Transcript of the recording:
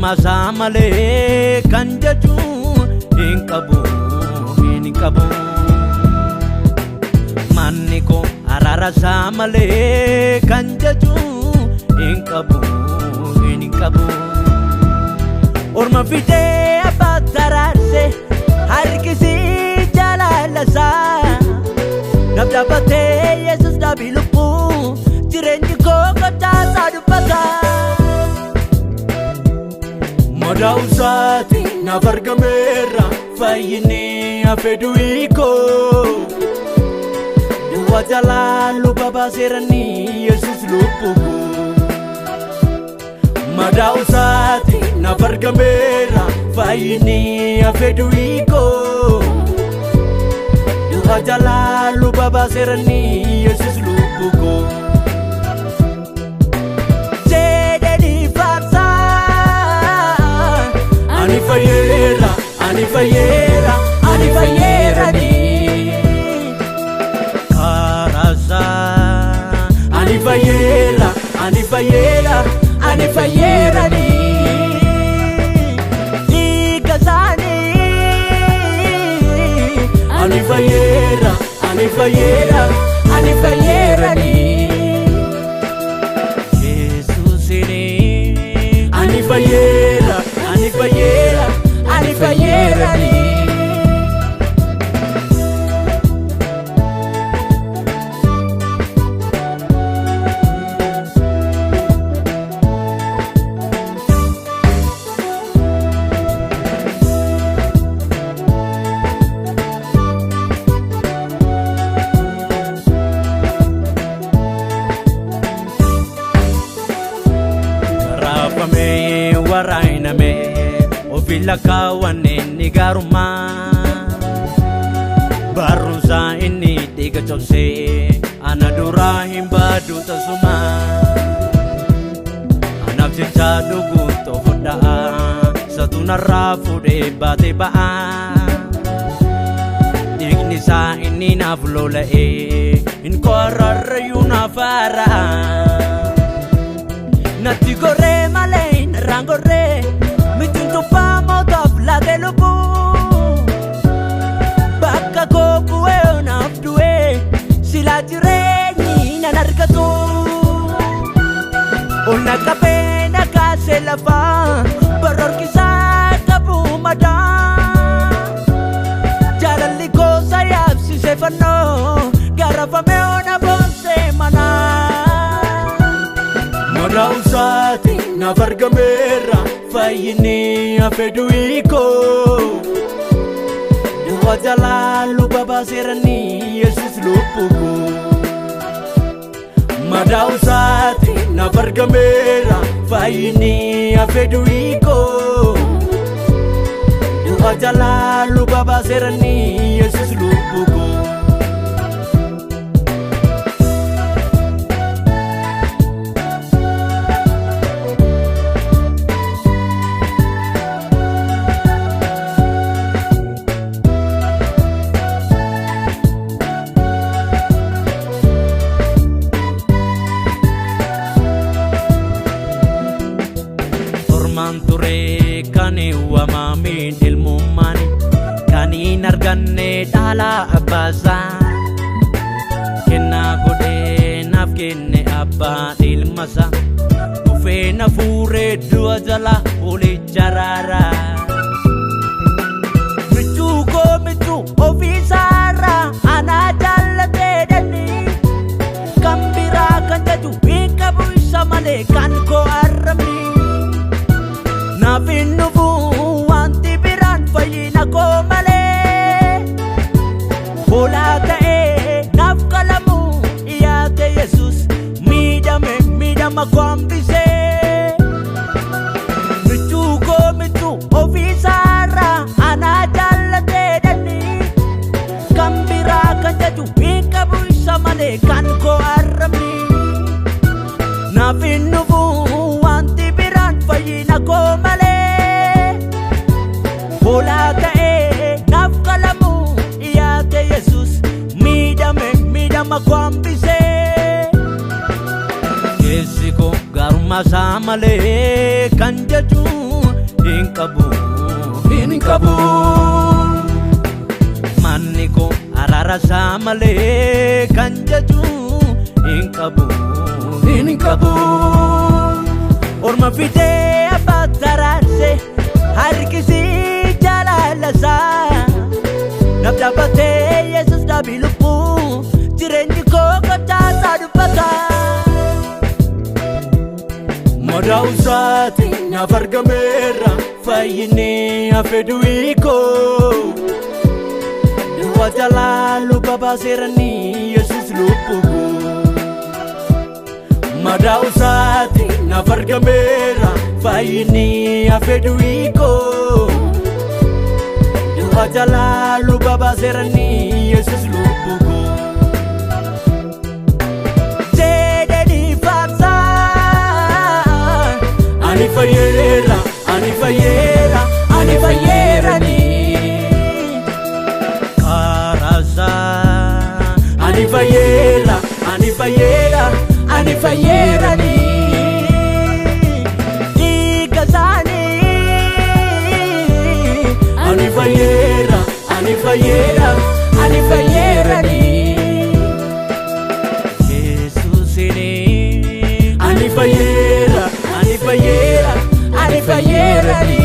Gaarummaa malee kan jedhu hin qabu. Manni koo araara malee kan jedhu hin qabu. Orma fidee abbaa taraarse harkisii jaalalasaa dabdabatee Yesus dhabii lubbuu jireenyi koo kottaasaa dubbata. Madaa'usaati naaf argameera fayyinni hafe du'ii koo duwwaa jalaa luba baaseeranii Yesus lubbuu koo. Madaa'usaati naaf argameera fayyinni hafe du'ii koo duwwaa jalaa luba baaseeranii Yesus lubbuu koo. Ani fayyera ni karasa. Ani fayyera ni ikasani. Ani fayyera ni Jesus ni. Ani fayyera ni. Raafame warainame ofila kawane ni gaarummaa barumsa inni dhiiga cabsee ana duraa hin baadu tasuma. Anaaf jecha dhuguun xofodhaa satu narraa fuudhee baatee ba'aa. Dhiigni isaa inni naaf lola'ee hin korarrayyuu naaf haaraa. Natti goree malee narraan goree mitiin tuffaa mootaaf laatee lubbuu. Bakka koo bu'ee naaf du'ee silaa jireenyi nan argatu. Onna qabee na kaasee lafaa barorkisaa qabu madaa. Jaalalli gosa yaabsisee fannoo gaarafamee ona boonsee manaa. Madaa'usaati naaf argameera fayyinni hafe du'ii koo duwwaa jalaa luba baaseeranii Yesus lubbuu koo. Madaa'usaati naaf argameera fayyinni hafe du'ii koo duwwaa jalaa luba baaseeranii Yesus lubbuu koo. Ture kani wamaamin ilmummaani kaniin arganne dhala abbaasaa. Kennaa godhee naaf kenne abbaan ilmasaa dhufee na fuuree du'a jala olicha raaraa. Michuu koo michuu ofiisaarraa anaa jaallatee dhalli kan biraa kan jaju hin qabu isa malee kan koo arrabni. Naaf hin dhufu wanti biraan fayyina koo malee. Hoolaa ta'ee naaf qalamu dhiyaate Yesus miidhama koo hambisee. Michuu koo michuu ofiisaarraa anaa jaallatee dhalli kan biraa kan jaju hin qabu isa malee kan koo arrabni. Naaf hin dhufu wanti biraan fayyina koo malee. Hoolaa ta'ee naaf qalamu dhiyaate Yesus miidhama koo hambisee. Keessi koo gaarummaa malee kan jedhu qabu. Manni koo araarasaa malee kan jedhu hin qabu. Orma fidee abbaa taraarse harkisii jaalalasaa naaf dhaabbatee Yesuus dhaabii lubbuu jireenyi koo kotaasaa dubbata. Madaa'uu isaati naaf argameera fayyinni hafe du'ii koo du'a jalaa luba baaseerani Yesuus lubbuu koo. Madaa'uu isaati naaf argameera fayyinni hafe du'ii koo du'a jalaa luba baaseerani Yesuus lubbuu koo. Jedhanii faarsaa ani fayyeerani kaaraasaa ani fayyeerani dhiiga isaanii ani fayyeerani Yesuusini ani fayyeerani